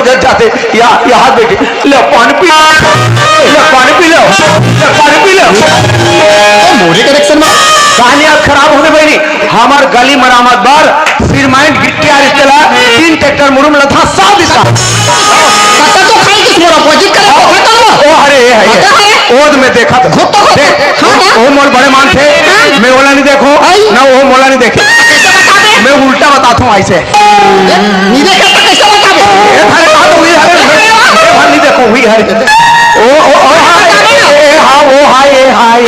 जज जाते। यहाँ बेटे ले पानी पी, ले पानी पी लो, ले पानी पी लो। मोरे कनेक्शन में कहानियां खराब होने बनी। हमार गली मरामत बार सिरमाइंड गिट्टी आ रिश्तेला 3 ट्रैक्टर मुरुम लथा 7 दिशा कता तो खाई किस मोरा पॉजिट कर ओ अरे है ओद में देखा था ओ मोल बड़े मान थे। मैं ओला नहीं देखो ना वो मोला नहीं देखे। मैं उल्टा बताता हूँ ऐसे नहीं देखा तो कैसे बतावे अरे बात हुई है नहीं देखो हुई है ओ हाँ वो हाय हाय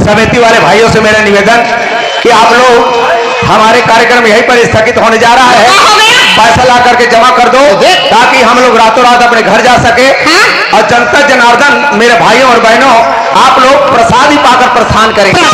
समिति वाले भाइयों से मेरा निवेदन कि आप लोग हमारे कार्यक्रम यहीं पर स्थगित होने जा रहा है। पैसा ला करके जमा कर दो ताकि हम लोग रातों रात अपने घर जा सके। और जनता जनार्दन मेरे भाइयों और बहनों आप लोग प्रसाद ही पाकर प्रस्थान करेंगे।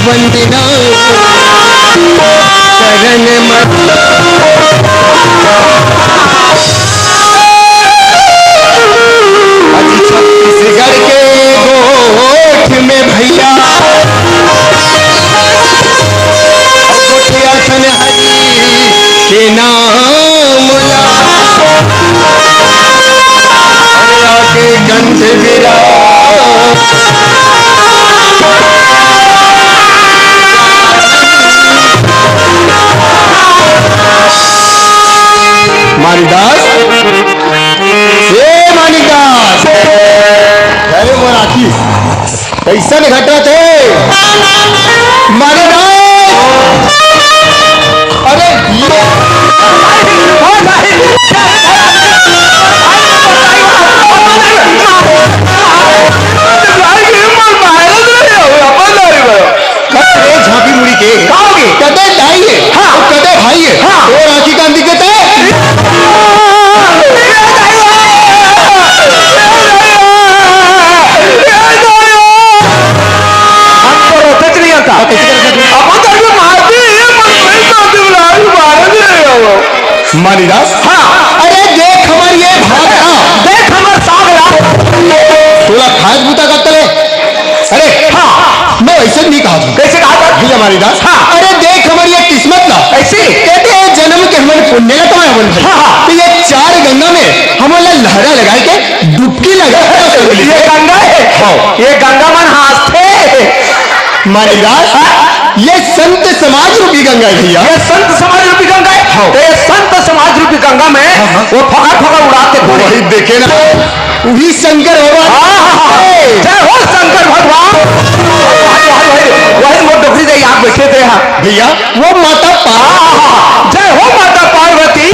वंदना शरण मत अजी छत्तीसगढ़ के गोठ में भैया गोठिया सन हरी के नाम के गंध गिरा ऐसा घटना थे मानीदास। अरे झांकी मुड़ी के कदे दाइए कदे भाइये और आंखी कांदी के ते मानीदास। अरे देख हमार ये भाग देख हमार सागरा थोड़ा खास बूता का तले। अरे मैं ऐसे नहीं कहा था। कैसे कहा था भैया मानीदास। अरे देख हमारी ये किस्मत ना ऐसी कहते हैं जन्म के हमारे पुण्य का तो तो ये चार गंगा में हमारा लहरा लगा के डुबकी लगा ये गंगा है ये गंगा मन हाथ थे मानीदास। ये संत समाज रूपी गंगा है भैया। ये संत समाज रूपी गंगा है तो ये संत समाज रूपी गंगा में वो फका फका उड़ाते वही देखे ना वही शंकर भगवान। जय हो शंकर भगवान। वही वो डोकरी दे यहाँ बैठे थे भैया वो माता जय हो माता पार्वती।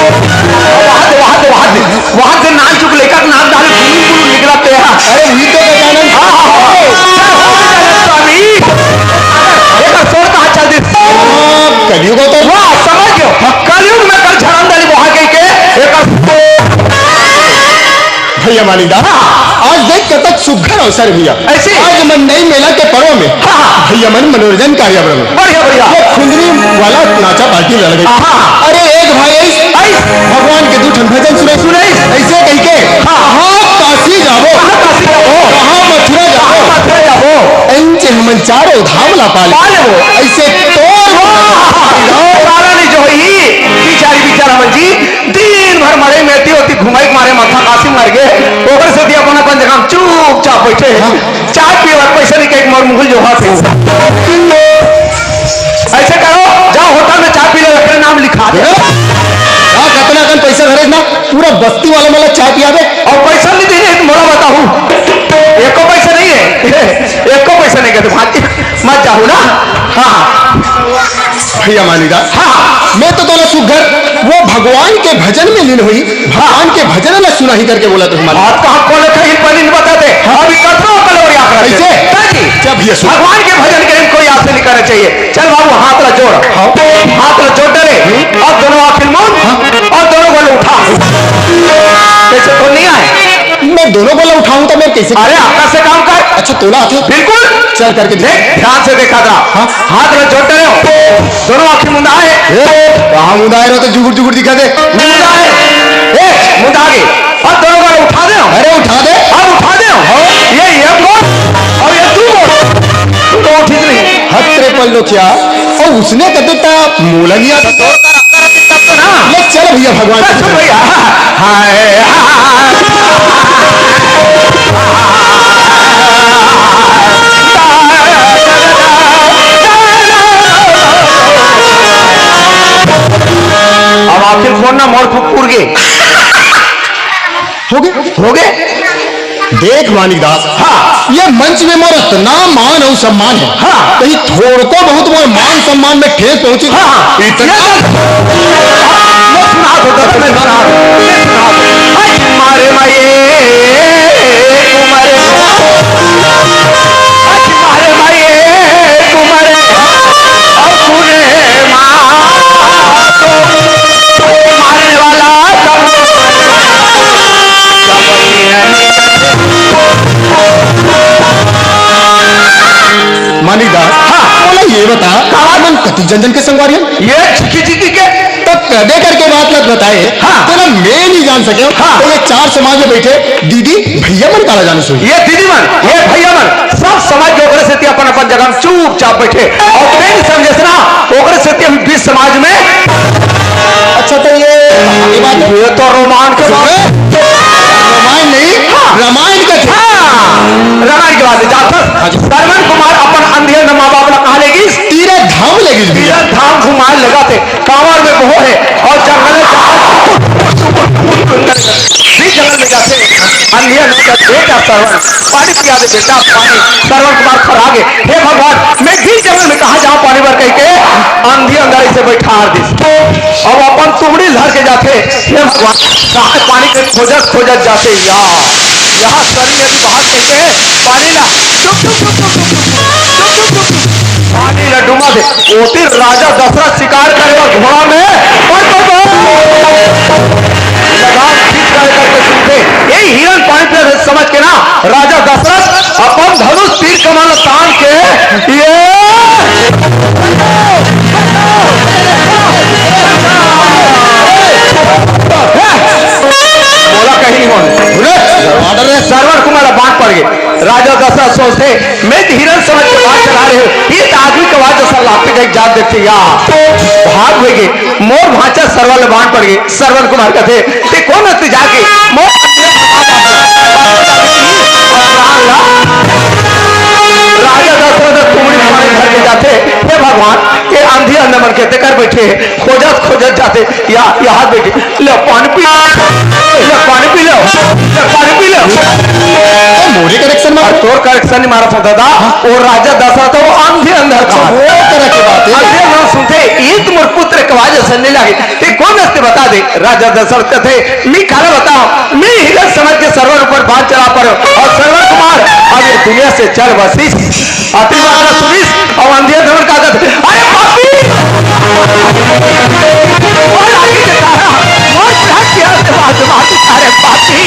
वहां से नाच चुक लेकर नाम डाले निकला थे। अरे वही तो स्वामी कलयुग तो समझ गयो कलयुग में कर झरम डाली वहां के भैया मानीदास। आज देख कतक सुघर अवसर भैया ऐसे आज मंडई मेला के पर्व में भैया मन मनोरंजन कार्यक्रम बढ़िया बढ़िया वो खुंदरी वाला नाचा पार्टी लड़ गई। अरे एक भाई भगवान के दो भजन सुने ऐसे कह के काशी जाबो कहाँ मथुरा जाबो इंचे हमन चारों धाम ला पाले ऐसे तो जो ही बिचारी बिचारा मन जी दिन भर मरे मेती होती घुमाई मारे माथा काशी मार गए ओकर से दिया अपन अपन जगह चुपचाप बैठे चाय पिए पैसा नहीं के मोर मुगल जो हाथ ऐसे करो जाओ होटल में चाय पी लो अपने नाम लिखा दे कितना कन पैसा भरे ना पूरा बस्ती वाला वाला चाय पिया दे और पैसा नहीं देंगे मोड़ा बताऊं एको पैसा नहीं है एको पैसा नहीं कहते मत जाओ ना। भैया मानीदास। मैं तो दोनों सुघर वो भगवान के भजन में लीन हुई भगवान के भजन में सुना ही करके बोला तो हमारा बात कहाँ कौन कहीं पर इन बताते अभी कतरों कलोरिया कैसे जब ये भगवान के भजन के कोई आपसे नहीं करना चाहिए। चल बाबू हाथ ला जोड़ हाथ ला जोड़ डरे और दोनों आखिर मौन और दोनों को उठा कैसे तो नहीं आए मैं दोनों को उठाऊं तो मैं कैसे अरे आपका से काम कर अच्छा तोला हाथ बिल्कुल चल करके देख ध्यान से देखा था हाथ ला जोड़ डरे हो दोनों आखिर मुंडा है कहाँ मुंडा है तो जुगुर जुगुर दिखा दे मुंडा है मुंडा आगे और दोनों को उठा दे अरे उठा दे अब उठा दे ये बोल और ये तू बोल तू तो ठीक नहीं हत्रे पल्लो क्या और उसने कहते था मूला लिया था तो ना ले चल भैया भगवान भैया हाय अब आखिर फोन ना मोर फुक गए हो गए देख मानीदास। ये मंच में मोर इतना मान और सम्मान है कहीं थोड़ को बहुत मोर मान सम्मान में ठेस पहुंची इतना मारे मारे मानीदास। बोला ये बता मन कति जन के संगवारी ये चिकी के तब कदे करके बात मत बताए तो ना मैं नहीं जान सके तो ये चार समाज में बैठे दीदी भैया मन काला जाने सुन ये दीदी मन ये भैया मन सब समाज के ओकरे से अपन अपन जगह में चुपचाप बैठे और नहीं समझे ना ओकरे से हम 20 समाज में अच्छा तो ये बात ये तो रोमान के रामायण नहीं रामायण का रामायण की बात है सरवन कुमार अपन अंधेर में माँ बाप ने कहा लेगी तीरे धाम लेगी भैया धाम घुमाए लगा थे कांवर में वो है और जंगल में बीच जंगल में जाते अंधिया ने कहा बेटा श्रवण पानी पिया दे बेटा पानी। श्रवण कुमार खड़ा गए, हे भगवान मैं बीच जंगल में कहा जाऊं पानी भर कह के अंधी अंदर से बैठा दी। अब अपन तुमड़ी धर के जाते, हे भगवान कहा पानी के खोजत खोजत जाते यहाँ सरी नदी बाहर कहते पानी ला पानी ला डुमा दे। ओती राजा दशरथ शिकार करेगा घोड़ा में लगाम खींच करके सुनते यही हिरण पानी पे समझ के ना राजा दशरथ अपन धनुष तीर कमान तान के ये बोला कहीं नहीं श्रवण कुमार बांध पड़ गए। राजा दशरथ सोचते मैं हिरण समझ के बात चला रहे हो इस आदमी के बाद जैसा लाते एक जात देखते भाग हुए गए मोर भाचा सरवल बांध पड़ गए। श्रवण कुमार कहते ते कौन हस्ती जाके राजा दशरथ तुमड़ी पानी भर के जाते, हे भगवान ये आंधी अंदर मन कहते कर बैठे खोजत खोजत जाते यहाँ बैठे लो पानी पी लो पानी पी लो पानी पी लो। मोरे करेक्शन में तोर करेक्शन नहीं मारा था दादा और राजा दशरथ वो आंधी अंदर का वो तरह की बात है। अरे हम सुनते ईद मोर पुत्र कवाज सुनने लगे ते कौन हस्ते बता दे। राजा दशरथ कहते मैं खाना बताओ मैं हिरण समझ के सरवर ऊपर बांध चला पर और सरवर कुमार अब ये दुनिया से चल बसीस अति मात्रा सुनिस और अंधिया धमन का अरे पापी और आगे दिखाया और क्या किया से बात सारे पापी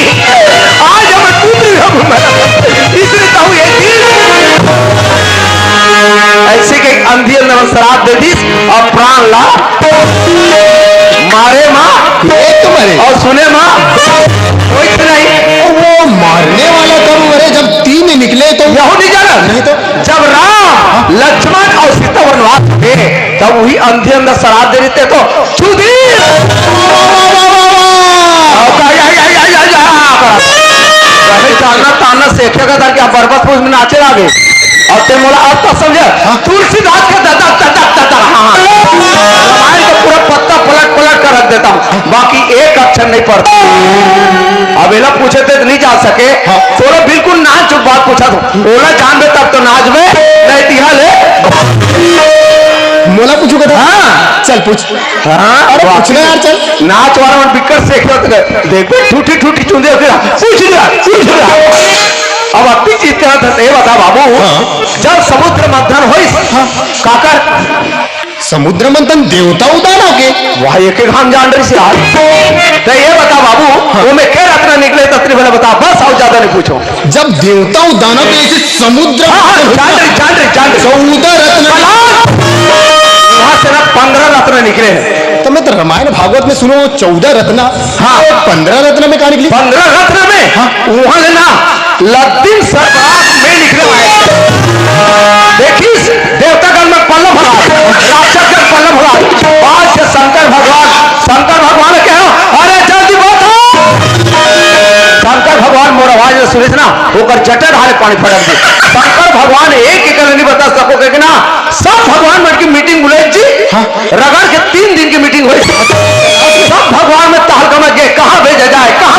आज हम पुत्र हम इसलिए कहूँ ये ऐसे के अंधिया धमन शराब दे दी और प्राण ला मारे माँ तुम्हारे और सुने माँ कोई नहीं वो मारने वाला कब मरे जब तीन निकले तो यहू नहीं जाना नहीं तो जब राम लक्ष्मण और सीता वनवास थे तब वही अंधे अंदर शराब दे देते तो ताना ताना सेखेगा था कि आप बरबस पूछ में नाचे लागे और ते मोला अब तो समझे तुलसीदास का दादा दादा दादा रामायण का पूरा पत्ता पलट पलट कर रख देता हूँ बाकी एक अक्षर नहीं पढ़ता। अब एला पूछे थे नहीं जा सके थोड़ा बिल्कुल नाच चुप बात पूछा तो ओला जान बे तब तो नाच में नहीं दिया ले मोला पूछू कदा हाँ चल पूछ हाँ अरे पूछना यार चल नाच वाला मन बिकर से देखो ठूठी ठूठी चुंदे पूछ रहा अब अति चीज क्या था ये बता बाबू जब समुद्र मंथन हो काकर समुद्र मंथन देवता उदान के वह एक हम जान रही से आज तो ये बता बाबू वो में क्या रत्न निकले तत्री मैंने बता बस और ज्यादा नहीं पूछो। जब देवता उदान के ऐसे समुद्र जान 14 रत्न वहां से ना 15 रत्न निकले हैं। तो मैं तो रामायण भागवत में सुनो 14 रत्न हाँ 15 रत्न में कहा निकली 15 रत्न में हाँ वहां लेना लद्दीन सरबाग में निकले आए देखी देवता गण में पल्लव भरा राक्षस गण पल्लव भरा आज से शंकर भगवान क्या अरे जल्दी बात शंकर भगवान मोर आवाज में सुनिस ना होकर जटर हारे पानी फटक दी। शंकर भगवान एक एकल नहीं बता सकोगे कि ना सब भगवान मन की मीटिंग बुलाई जी रगड़ के 3 दिन की मीटिंग हुई सब भगवान में तहलका में गए कहाँ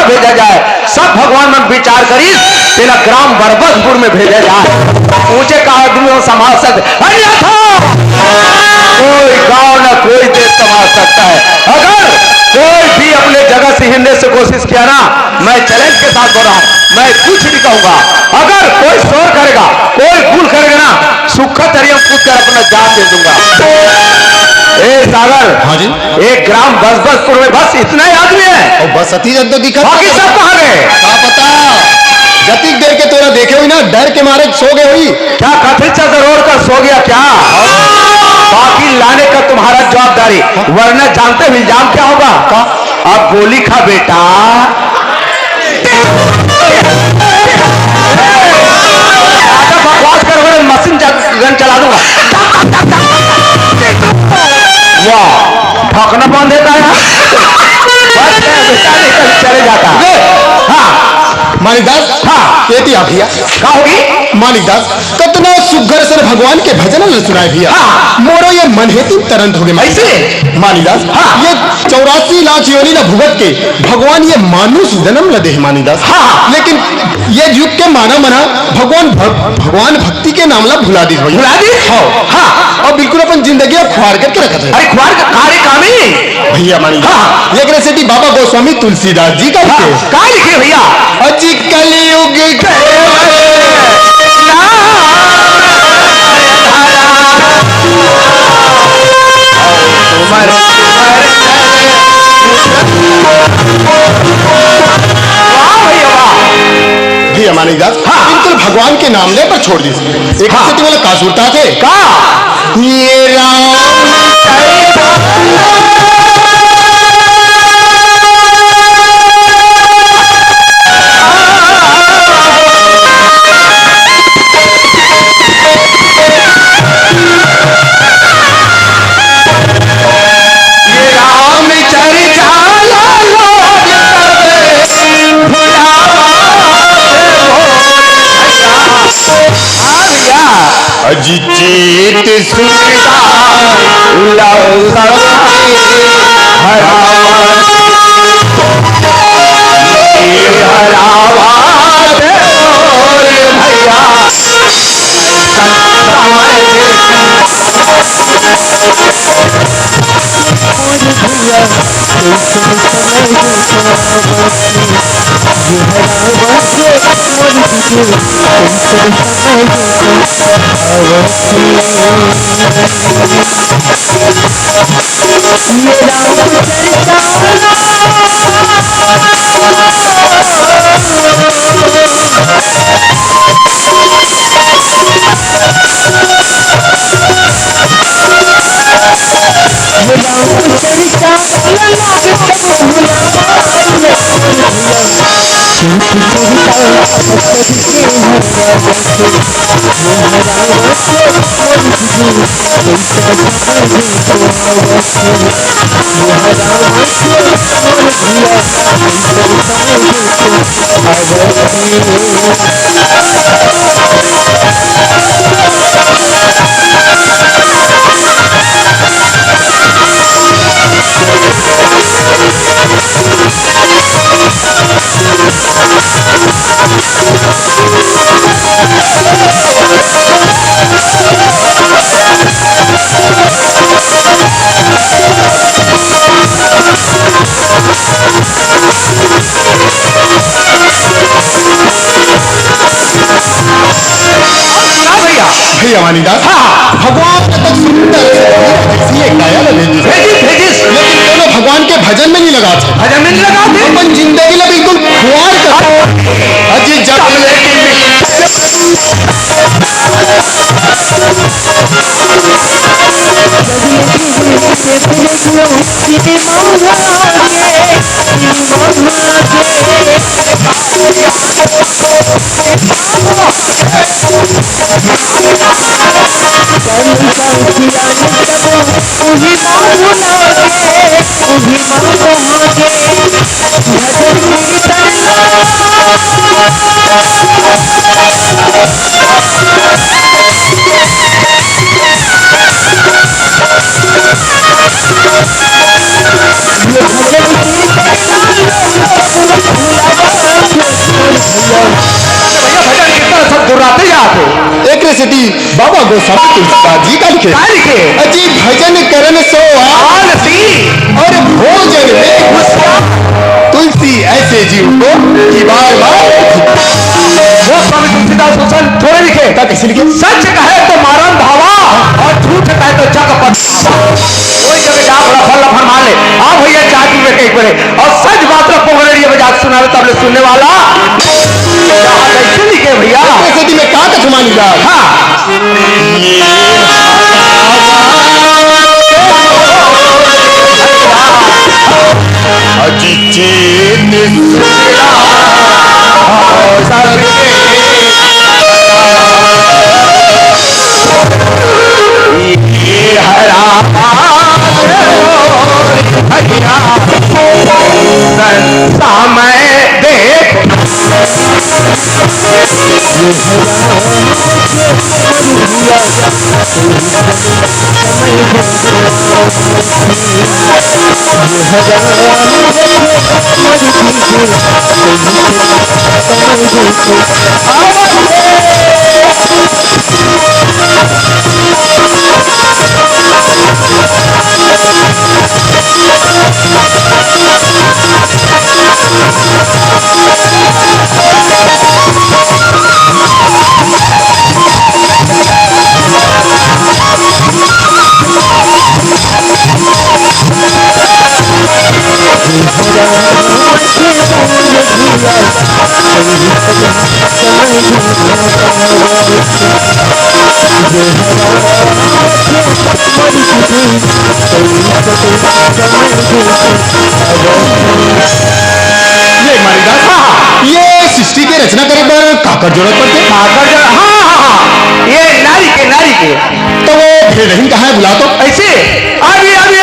भेजा जाए सब भगवान में विचार करी तेरा ग्राम बरबसपुर में भेजा जाए ऊंचे का आदमी संभाल सकते कोई गांव ना कोई देश संभाल सकता है। अगर कोई भी अपने जगह से हिलने से कोशिश किया ना मैं चैलेंज के साथ बोल रहा हूं मैं कुछ नहीं कहूंगा। अगर कोई शोर करेगा कोई भूल करेगा ना सुखा तरियम कूद कर अपना जान दे दूंगा। ए सागर हाँ जी एक ग्राम बरबसपुर में बस इतना ही आदमी है और बस अति जब तो दिखा बाकी सब कहाँ गए क्या पता जतिक देर के तोरा देखे हुई ना डर के मारे सो गए हुई क्या कथित चादर ओढ़ कर सो गया क्या बाकी लाने का तुम्हारा जवाबदारी वरना जानते हो इल्जाम क्या होगा अब गोली खा बेटा बकवास कर मशीन गन चला दूंगा वाह ठोकना बंद देता है चले जाता हाँ मानिकदास हाँ कहती आप भैया क्या होगी मानिकदास कतना सुघर सर भगवान के भजन न सुनाए भैया हाँ। मोरो ये मन हेतु तरंत हो गए। ऐसे मानीदास ये 84 लाख योनि न भुगत के भगवान ये मानुष जन्म ल दे मानीदास। लेकिन ये युग के माना मना भगवान भक्ति के नाम ला भुला दी और बिल्कुल अपन जिंदगी खुआर करके रखा है। अरे खुआर का कार्य कामी भैया मानीदास एक रेसिपी बाबा गोस्वामी तुलसीदास जी का लिखे भैया। अजी कलयुग भैया मानीदास बिल्कुल भगवान के नाम ले पर छोड़ दी। एक स्थिति वाला का सुरता थे ये राम अजिचेत सुखदा भैया मानीदास भगवान ने तो सुंदर गाया लेकिन दोनों भगवान के भजन में नहीं लगाते। भजन में नहीं लगाते अपन जिंदगी में बिल्कुल खुआर करते अजी जब एक रेसिपी बाबा गोस्वामी तुलसीदास जी का लिखे अजी भजन करन सो आलसी और भोजन में तुलसी ऐसे जीव को कि बार गोस्वामी तुलसीदास थोड़े लिखे कैसे लिखे सच कहे तो मारन भावा और झूठ कहे तो जग कोई जगह जा बड़ा फल फरमा ले हाँ भैया चाय पीवे कहीं पड़े और सच बात पोगरेड़ी मजाक सुना तब ले सुनने वाला कैसे लिखे भैया स्थिति में क्या कथ मानीदास ये मारीदास, ये सृष्टि के रचना करे पर काकर जरूरत पड़ते। हाँ, ये नारी के तो वो भेड़हीन कहाँ है, बुला तो। ऐसे अभी अभी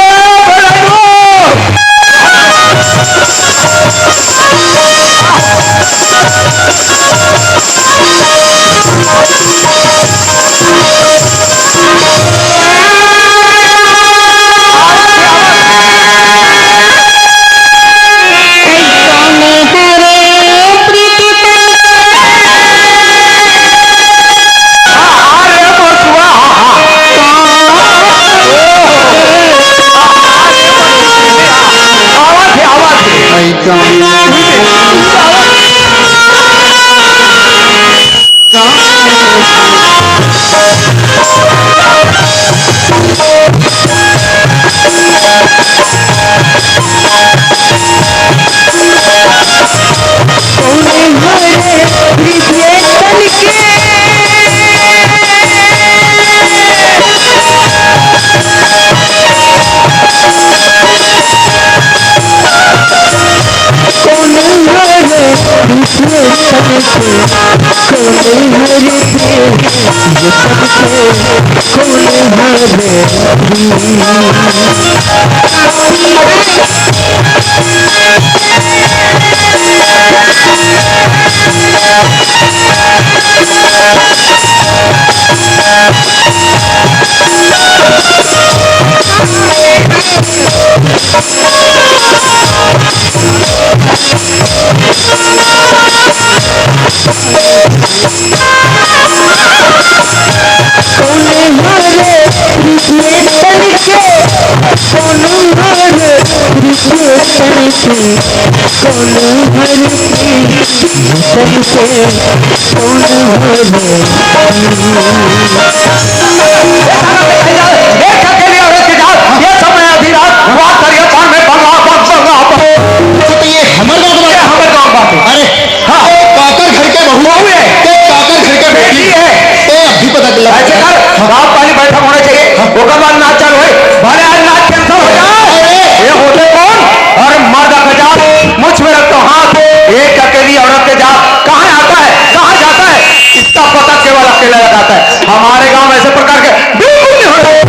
हमारे गांव ऐसे प्रकार के बिल्कुल नहीं हो रहे।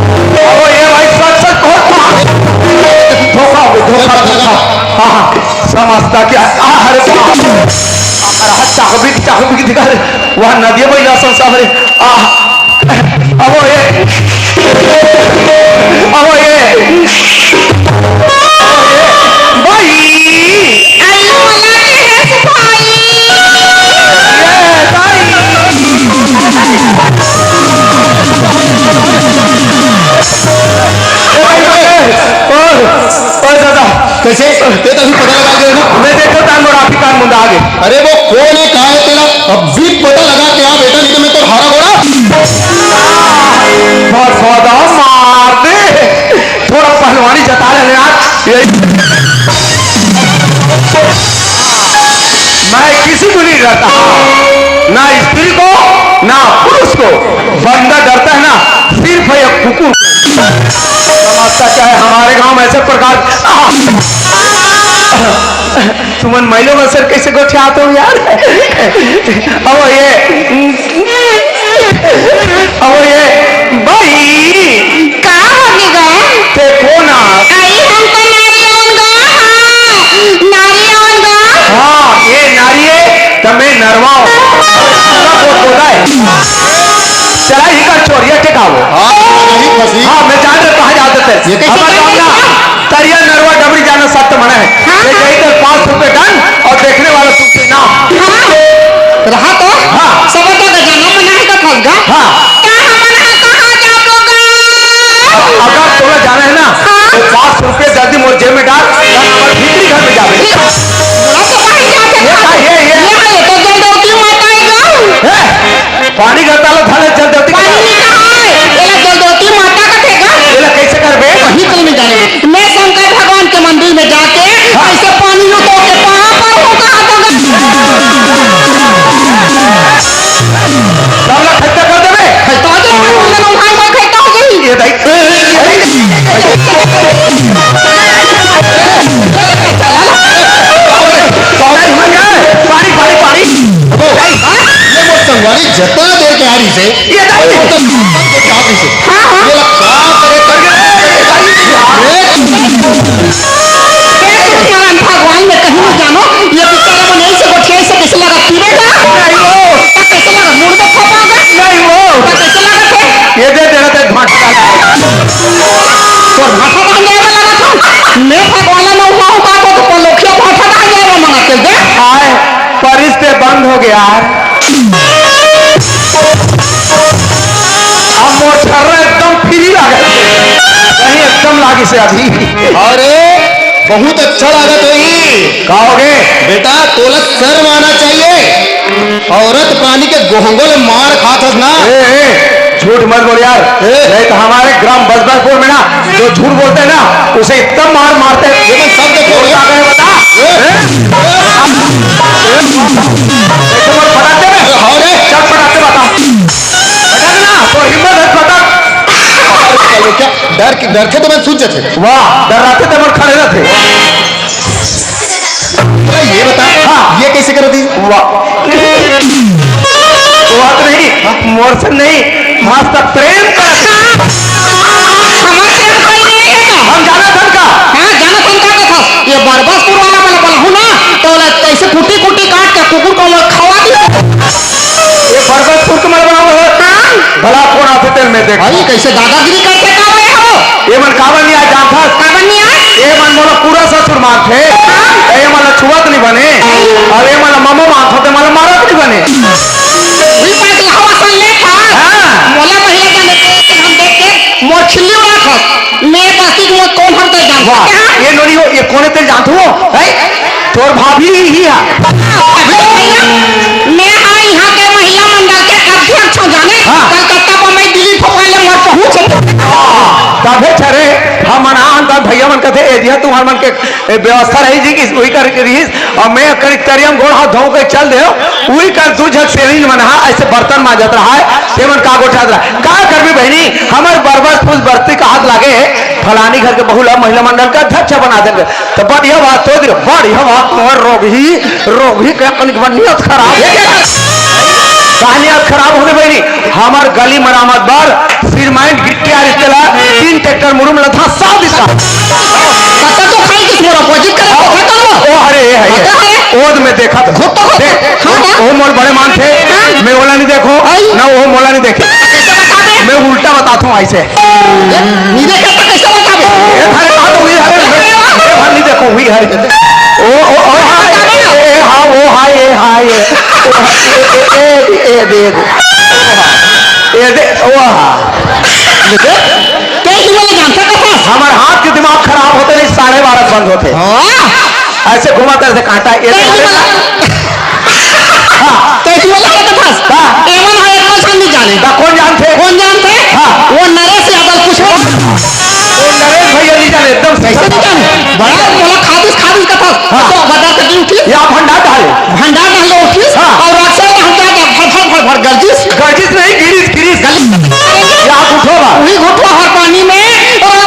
अब ये भाई सच सच धोखा समझता क्या? अरे चाहबी दिखा वह नदी महिला संसार अब ये भाई कैसे ते तो पता लगा के ना। मैं देखो तान मोरा कान मुंडा आगे। अरे वो कौन है, कहाँ है तेरा? अब भी पता लगा के आ बेटा, नहीं तो मैं तो हारा घोड़ा बहुत सौदा मार दे। थोड़ा पहलवानी जता रहे यार। मैं किसी को नहीं डरता, ना स्त्री को ना पुरुष को। बंदा डरता है ना सिर्फ है कुकुर। समझता क्या है हमारे गांव में ऐसे प्रकार। सुमन महिला में सर कैसे गोठियाते हो यार। अब ये भाई कहाँ होने गए? देखो ना। आई हम तो नारियों गा। हाँ ये नारी है तमें नरवाओ चला ही कर चोरिया टिकाओ। हाँ मैं जान रहा कहाँ जा अगर तोला जाना है ना तो 500 रुपये जल्दी मोर जेब में डाल हमारे भीतरी घर में जावे बोला तो कहीं जाते ये का ये तो जलदौती माता है गाँव है पानी का ताला थाले चल देती पानी कहाँ है ये जलदौती माता का ठेका ये कैसे करबे कहीं कहीं नहीं जाने मैं शंकर भगवान के मंदिर में जाके ऐसे पानी उठो के कहाँ पर होगा सब लोग खर्चा कर देवे तो आगे भगवान को खैता हो गई ये भाई पानी पानी पानी ये वो संगवारी जितना देर के हारी से ये नहीं तो चापी से ये लगा भगवान में कहीं नहीं जानो ये पिक्चर में नहीं से गोठिया से कैसे लगा पीरेगा नहीं वो कैसे लगा मुंह में खपागा नहीं वो कैसे लगा थे ये दे देना ते भाटा तो भाषा का जाएगा लगा था मैं भगवान में हुआ हूँ बात तो पलोखिया भाषा का जाएगा मना के दे आए परिश्ते बंद हो गया अब मोटर एकदम फ्री लागे कहीं एकदम लागी से अभी अरे बहुत अच्छा लगा तो ही कहोगे बेटा तोला शर्म आना चाहिए औरत पानी के गोहंगों में मार खात ना झूठ मत बोल यार नहीं तो हमारे ग्राम बजबरपुर में ना जो झूठ बोलते हैं ना उसे इतना मार मारते हैं लेकिन सब देखो क्या कहे बता देखो मत फटाते में अरे चल फटाते बता बता ना तो हिम्मत है फटा क्या डर के तो मैं सूझ जाते वाह डराते थे मन खड़े रहते ये बता हाँ। ये कैसे कर दी वाह वो तो नहीं मोर से नहीं मस्त प्रेम कर हम जाना था का हाँ जाना तुम का था ये बरबसपुर वाला मैंने बोला हूँ ना तो कैसे कुटी कुटी काट के कुकुर को खवा दिया ये बरबसपुर के मरवा भला कौन आते तेल में देख भाई कैसे दादागिरी करते का हुए हो ये मन कावन नहीं आ जान था काबन नहीं आए ये मन मोला पूरा ससुर मान थे ये मन छुआत नहीं बने और ये मन ममो मान थे मन मारत नहीं बने वही पास हवा सन ले था हाँ। मोला महिला जाने के हम देख के मोछली उड़ा था मैं बस्ती में कौन हम तो जान वाह ये नोनी हो ये कौन तेल जानत हो है तोर भाभी ही है मैं हाँ यहाँ के महिला मंडल के अध्यक्ष हूँ जाने हाँ। कलकत्ता बम्बई दिल्ली ठोकाले मत पहुँच तबे छरे हम मनान त भैया मन कथे ए दिया तुम्हार मन के व्यवस्था रही जी कि वही कर रहीस और मैं करी तरियम गोड़ हाथ धो के चल दे वही कर तू झक सेरिंग मन हा ऐसे बर्तन मांजत रहा है ते मन का गोठात रहा का करबी बहनी हमर बरबस फूल बरती का हाथ लागे फलानी घर के बहुला महिला मंडल का अध्यक्ष बना देंगे तो बढ़िया बात तो बढ़िया बात मोर रोगी के नियत खराब है कहानियां खराब हो गई बहनी हमार गली मरामत बार सिरमाइंड गिट्टी आ रिश्तेला 3 ट्रैक्टर मुरुम लथा 7 दिशा कत्ता तो खाई किस मोरा पॉजिट कर रहा था ओ अरे है ओद में देखा था देख ओ मोल बड़े मान थे मैं ओला नहीं देखो ना वो मोला नहीं देखे कैसे बता दे मैं उल्टा बताता हूँ ऐसे नहीं देखा तो कैसे बता दे ये थारे बात हुई है नहीं देखो हुई है ओ हाय वो हाय ए दे ओ क्या ही बोले जानता था हमारे हाथ के दिमाग खराब होते नहीं 12:30 बंद होते ऐसे घुमाते ऐसे कांटा कैसी बोला था एवन है एक मौसम नहीं जाने कौन जानते हाँ वो नरेश यादव कुछ वो नरेश भैया नहीं जाने एकदम सही कैसे नहीं जाने बड़ा बोला खादिश का था हाँ। तो बता सकती उठी या भंडार डाले भंडार डाल उठी हाँ। और अक्सर हम क्या भर गर्जिश गर्जिश नहीं गिरीश या उठोगा वही घुटवा हर पानी में और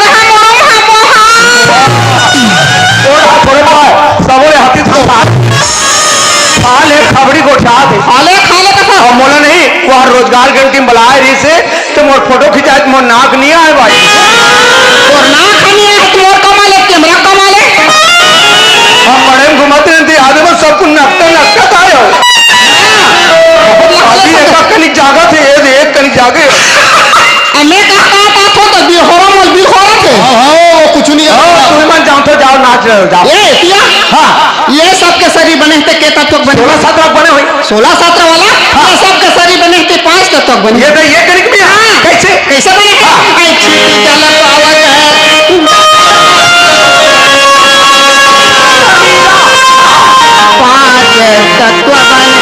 थोड़े सबोरे हाथी था खाले खबरी को उठा दे खाले का था और मोला नहीं वो हर रोजगार के टीम बुलाए रही से तो मोर फोटो खिंचाए मोर नाक नहीं आए भाई और ना खानी है तो और कमा ले कैमरा कमा ले हम बड़े में घुमाते रहते आधे में सब कुछ नकत आयो अभी एक कनी जागा थे एक कनी जागे मैं कहा था तो बिहोरा थे हाँ कुछ नहीं तुम मन जाओ तो जाओ नाच रहे हो जाओ ए पिया हाँ ये सबके शरीर बने थे के तत्व बने 16-17 बने हुए 16-17 वाला ये सबके शरीर बने थे 5 तत्व बने ये तो ये कनिक में कैसे कैसे बने हैं ऐ छिपी जल पावत है 5 तत्व बने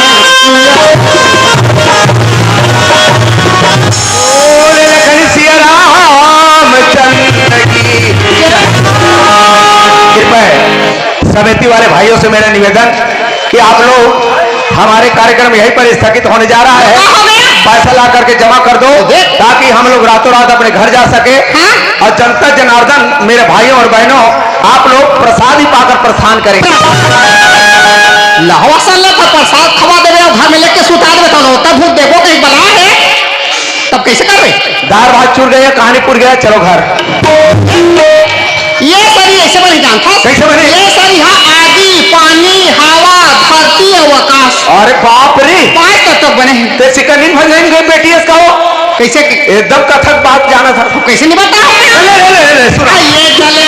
बोले लखन सिया रामचंद्र की कृपया समिति वाले भाइयों से मेरा निवेदन कि आप लोग हमारे कार्यक्रम यहीं पर स्थगित होने जा रहा है पैसा ला करके जमा कर दो ताकि हम लोग रातों रात अपने घर जा सके और जनता जनार्दन मेरे भाइयों और बहनों आप लोग प्रसाद ही पाकर प्रस्थान करेंगे लहवा सन ले प्रसाद खवा देवे और घर में लेके सुता देवे तो तब भूख देखो कहीं बला है तब कैसे करवे दार भात चूर गया कहानीपुर गया चलो घर ये सारी ऐसे बनी जानता कैसे बने? ये सारी यहाँ आदि पानी हवा धरती और आकाश अरे बाप रे 5 तत्व बने हैं ते सिकंदीन भजन गई बेटी इसका हो कैसे एकदम कथक बात जाना था कैसे नहीं बता ले सुना ये चले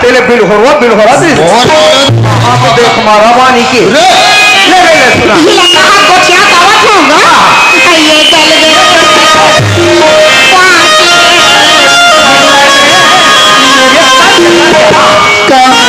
तेरे बिल हो रहा आप देख मारा वानी के ले सुना ये चल